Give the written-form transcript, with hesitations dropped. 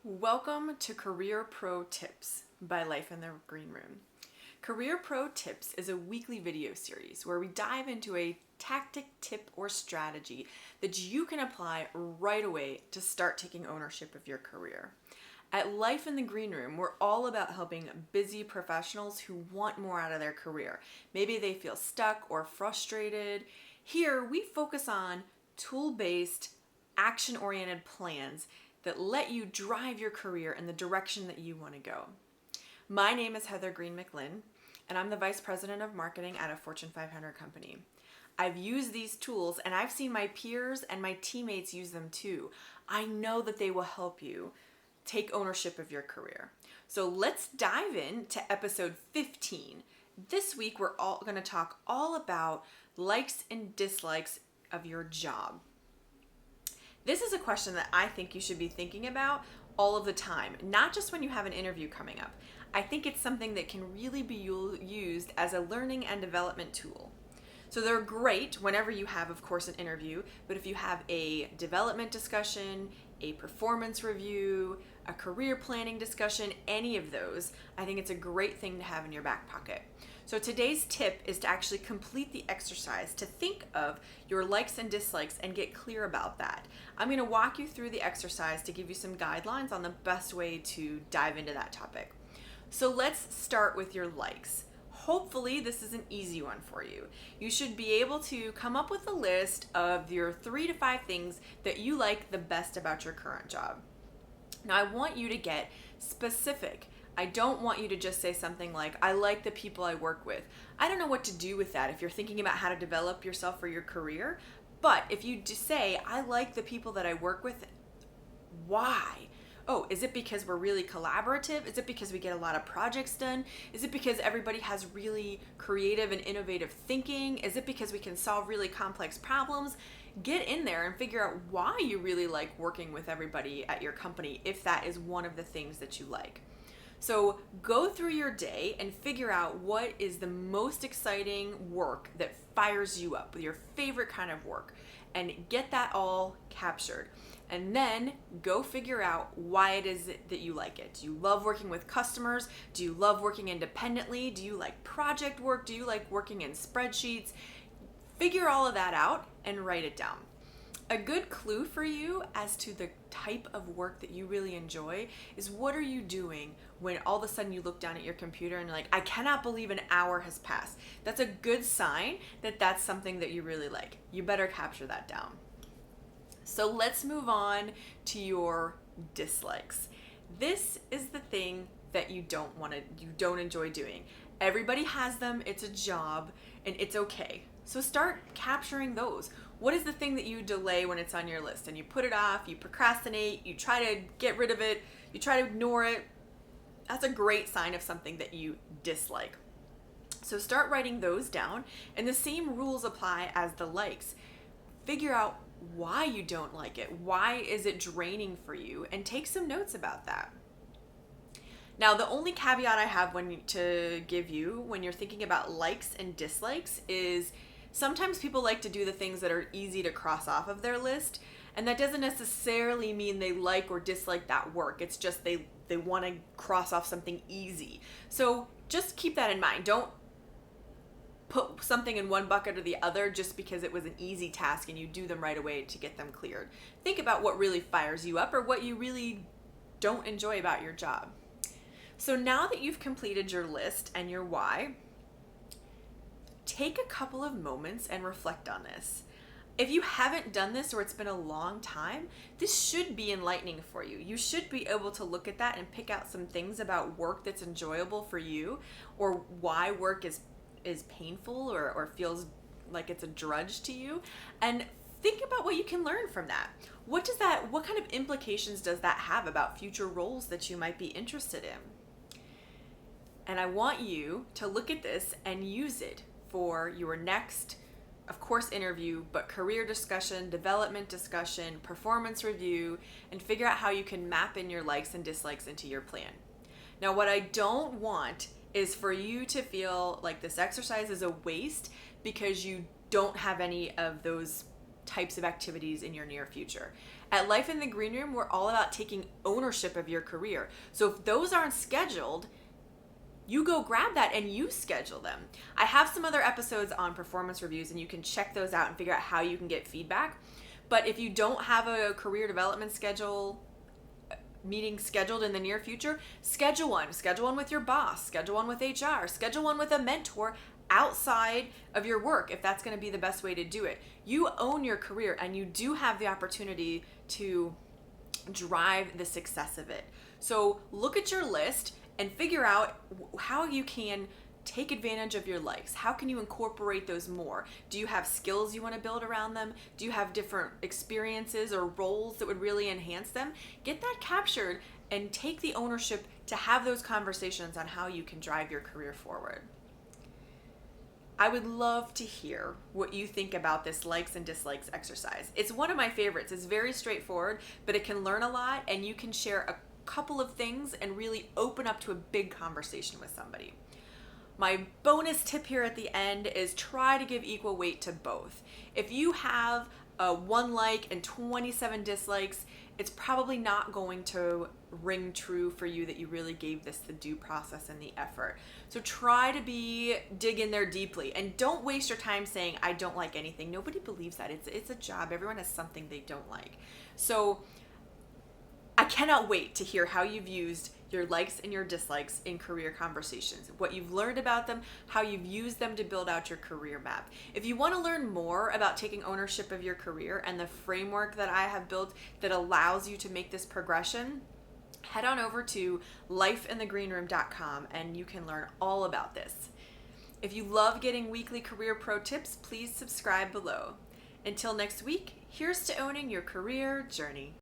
Welcome to Career Pro Tips by Life in the Green Room. Career Pro Tips is a weekly video series where we dive into a tactic, tip, or strategy that you can apply right away to start taking ownership of your career. At Life in the Green Room, we're all about helping busy professionals who want more out of their career. Maybe they feel stuck or frustrated. Here, we focus on tool-based, action-oriented plans that let you drive your career in the direction that you want to go. My name is Heather Green McLinn, and I'm the Vice President of Marketing at a Fortune 500 company. I've used these tools and I've seen my peers and my teammates use them too. I know that they will help you take ownership of your career. So let's dive into episode 15. This week we're all going to talk all about likes and dislikes of your job. This is a question that I think you should be thinking about all of the time, not just when you have an interview coming up. I think it's something that can really be used as a learning and development tool. So they're great whenever you have, of course, an interview, but if you have a development discussion, a performance review, a career planning discussion, any of those, I think it's a great thing to have in your back pocket. So today's tip is to actually complete the exercise, to think of your likes and dislikes and get clear about that. I'm going to walk you through the exercise to give you some guidelines on the best way to dive into that topic. So let's start with your likes. Hopefully this is an easy one for you. You should be able to come up with a list of your 3 to 5 things that you like the best about your current job. Now I want you to get specific. I don't want you to just say something like, I like the people I work with. I don't know what to do with that if you're thinking about how to develop yourself for your career, but if you just say, I like the people that I work with, why? Oh, is it because we're really collaborative? Is it because we get a lot of projects done? Is it because everybody has really creative and innovative thinking? Is it because we can solve really complex problems? Get in there and figure out why you really like working with everybody at your company if that is one of the things that you like. So go through your day and figure out what is the most exciting work that fires you up, your favorite kind of work, and get that all captured. And then go figure out why it is that you like it. Do you love working with customers? Do you love working independently? Do you like project work? Do you like working in spreadsheets? Figure all of that out and write it down. A good clue for you as to the type of work that you really enjoy is what are you doing when all of a sudden you look down at your computer and you're like, I cannot believe an hour has passed. That's a good sign that that's something that you really like. You better capture that down. So let's move on to your dislikes. This is the thing that you don't enjoy doing. Everybody has them, it's a job, and it's okay. So start capturing those. What is the thing that you delay when it's on your list? And you put it off, you procrastinate, you try to get rid of it, you try to ignore it. That's a great sign of something that you dislike. So start writing those down, and the same rules apply as the likes. Figure out why you don't like it. Why is it draining for you? And take some notes about that. Now, the only caveat I have to give you when you're thinking about likes and dislikes is sometimes people like to do the things that are easy to cross off of their list, and that doesn't necessarily mean they like or dislike that work. It's just they want to cross off something easy. So just keep that in mind. Don't put something in one bucket or the other just because it was an easy task and you do them right away to get them cleared. Think about what really fires you up or what you really don't enjoy about your job. So now that you've completed your list and your why, take a couple of moments and reflect on this. If you haven't done this or it's been a long time, this should be enlightening for you. You should be able to look at that and pick out some things about work that's enjoyable for you or why work is painful or feels like it's a drudge to you, and think about what you can learn from that. What kind of implications does that have about future roles that you might be interested in? And I want you to look at this and use it for your next, of course, interview, but career discussion, development discussion, performance review, and figure out how you can map in your likes and dislikes into your plan. Now, what I don't want is for you to feel like this exercise is a waste because you don't have any of those types of activities in your near future. At Life in the Green Room, we're all about taking ownership of your career. So if those aren't scheduled, you go grab that and you schedule them. I have some other episodes on performance reviews, and you can check those out and figure out how you can get feedback. But if you don't have a career development meeting scheduled in the near future, schedule one. Schedule one with your boss, schedule one with HR, schedule one with a mentor outside of your work if that's going to be the best way to do it. You own your career, and you do have the opportunity to drive the success of it. So look at your list and figure out how you can take advantage of your likes. How can you incorporate those more? Do you have skills you want to build around them? Do you have different experiences or roles that would really enhance them? Get that captured and take the ownership to have those conversations on how you can drive your career forward. I would love to hear what you think about this likes and dislikes exercise. It's one of my favorites. It's very straightforward, but it can learn a lot, and you can share a couple of things and really open up to a big conversation with somebody. My bonus tip here at the end is try to give equal weight to both. If you have a 1 like and 27 dislikes, it's probably not going to ring true for you that you really gave this the due process and the effort. So try to dig in there deeply, and don't waste your time saying, I don't like anything. Nobody believes that. It's a job. Everyone has something they don't like. So I cannot wait to hear how you've used your likes and your dislikes in career conversations, what you've learned about them, how you've used them to build out your career map. If you want to learn more about taking ownership of your career and the framework that I have built that allows you to make this progression, head on over to lifeinthegreenroom.com and you can learn all about this. If you love getting weekly career pro tips, please subscribe below. Until next week, here's to owning your career journey.